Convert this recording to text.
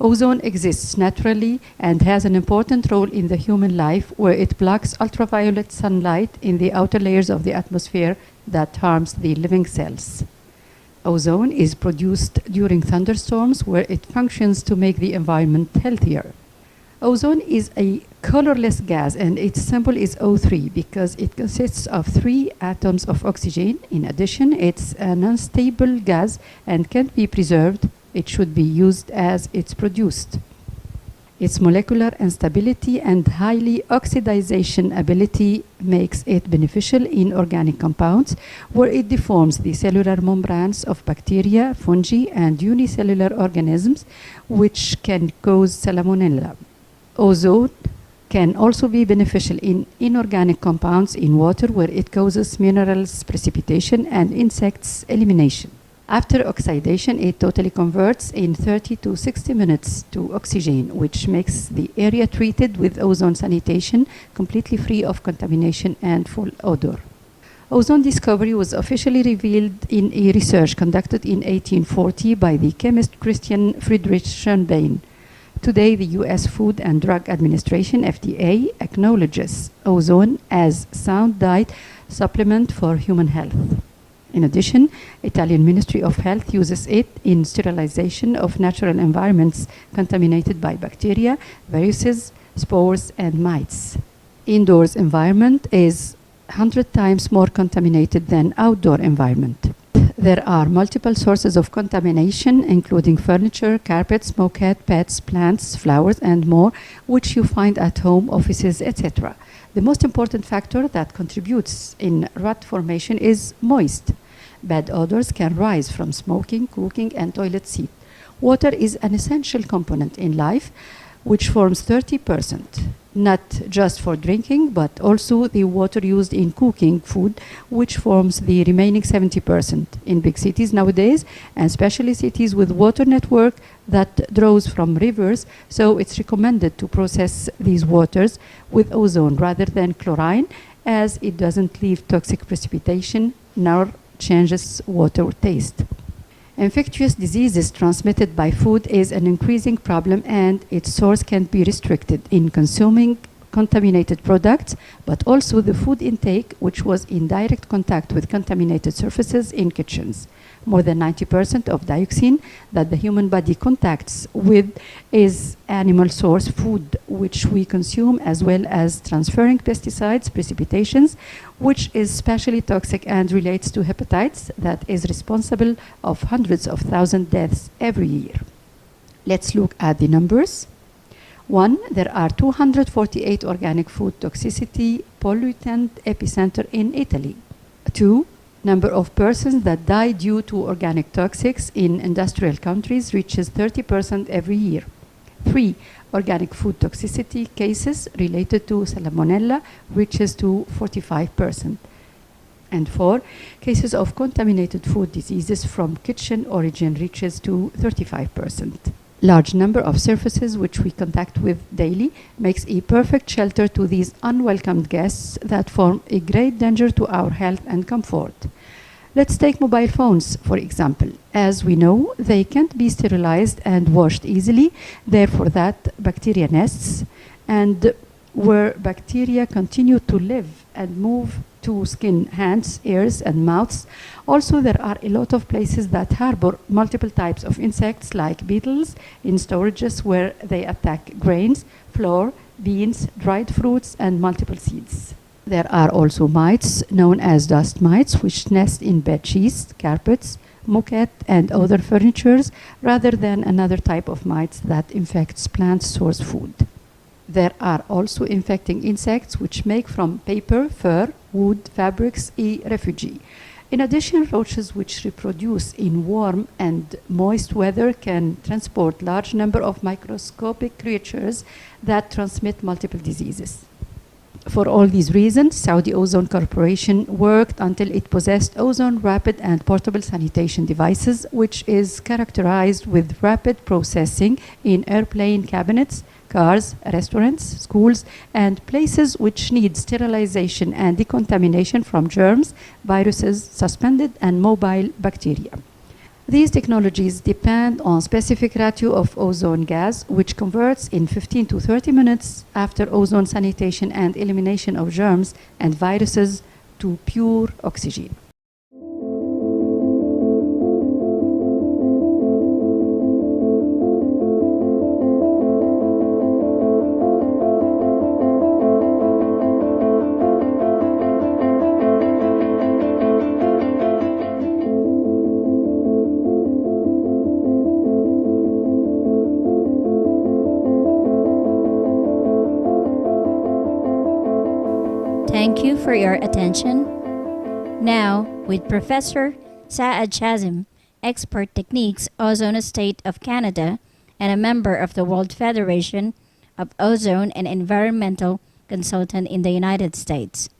Ozone exists naturally and has an important role in the human life, where it blocks ultraviolet sunlight in the outer layers of the atmosphere that harms the living cells. Ozone is produced during thunderstorms, where it functions to make the environment healthier. Ozone is a colorless gas, and its symbol is O3 because it consists of 3 atoms of oxygen. In addition, it's an unstable gas and can't be preserved. It should be used as it's produced. Its molecular instability and highly oxidization ability makes it beneficial in organic compounds, where it deforms the cellular membranes of bacteria, fungi, and unicellular organisms, which can cause salmonella. Ozone can also be beneficial in inorganic compounds in water, where it causes minerals precipitation and insects elimination. After oxidation, it totally converts in 30 to 60 minutes to oxygen, which makes the area treated with ozone sanitation completely free of contamination and full odor. Ozone discovery was officially revealed in a research conducted in 1840 by the chemist Christian Friedrich Schönbein. Today, the US Food and Drug Administration, FDA, acknowledges ozone as sound diet supplement for human health. In addition, Italian Ministry of Health uses it in sterilization of natural environments contaminated by bacteria, viruses, spores, and mites. Indoors environment is 100 times more contaminated than outdoor environment. There are multiple sources of contamination, including furniture, carpets, moquette, pets, plants, flowers, and more, which you find at home, offices, etc. The most important factor that contributes in rot formation is moist. Bad odors can rise from smoking, cooking, and toilet seat. Water is an essential component in life, which forms 30%, not just for drinking, but also the water used in cooking food, which forms the remaining 70%. In big cities nowadays, and especially cities with water network that draws from rivers, so it's recommended to process these waters with ozone rather than chlorine, as it doesn't leave toxic precipitation nor changes water taste. Infectious diseases transmitted by food is an increasing problem, and its source can be restricted in consuming contaminated products, but also the food intake, which was in direct contact with contaminated surfaces in kitchens. More than 90% of dioxin that the human body contacts with is animal source food, which we consume, as well as transferring pesticides, precipitations, which is especially toxic and relates to hepatitis that is responsible of hundreds of thousands deaths every year. Let's look at the numbers. 1, there are 248 organic food toxicity pollutant epicenter in Italy. 2, number of persons that die due to organic toxics in industrial countries reaches 30% every year. 3, organic food toxicity cases related to salmonella reaches to 45%. And 4, cases of contaminated food diseases from kitchen origin reaches to 35%. Large number of surfaces which we contact with daily makes a perfect shelter to these unwelcomed guests that form a great danger to our health and comfort. Let's take mobile phones, for example. As we know, they can't be sterilized and washed easily, therefore that bacteria nests, and where bacteria continue to live and move to skin, hands, ears, and mouths. Also, there are a lot of places that harbor multiple types of insects like beetles in storages where they attack grains, flour, beans, dried fruits, and multiple seeds. There are also mites known as dust mites, which nest in bed sheets, carpets, moquette, and other furnitures, rather than another type of mites that infects plant source food. There are also infecting insects which make from paper, fur, wood, fabrics a refugee. In addition, roaches which reproduce in warm and moist weather can transport large number of microscopic creatures that transmit multiple diseases. For all these reasons, Saudi Ozone Corporation worked until it possessed ozone rapid and portable sanitation devices, which is characterized with rapid processing in airplane cabinets, cars, restaurants, schools, and places which need sterilization and decontamination from germs, viruses, suspended and mobile bacteria. These technologies depend on specific ratio of ozone gas, which converts in 15 to 30 minutes after ozone sanitation and elimination of germs and viruses to pure oxygen. Thank you for your attention. Now, with Professor Saad Chazim, expert techniques, Ozone State of Canada, and a member of the World Federation of Ozone and Environmental Consultant in the United States.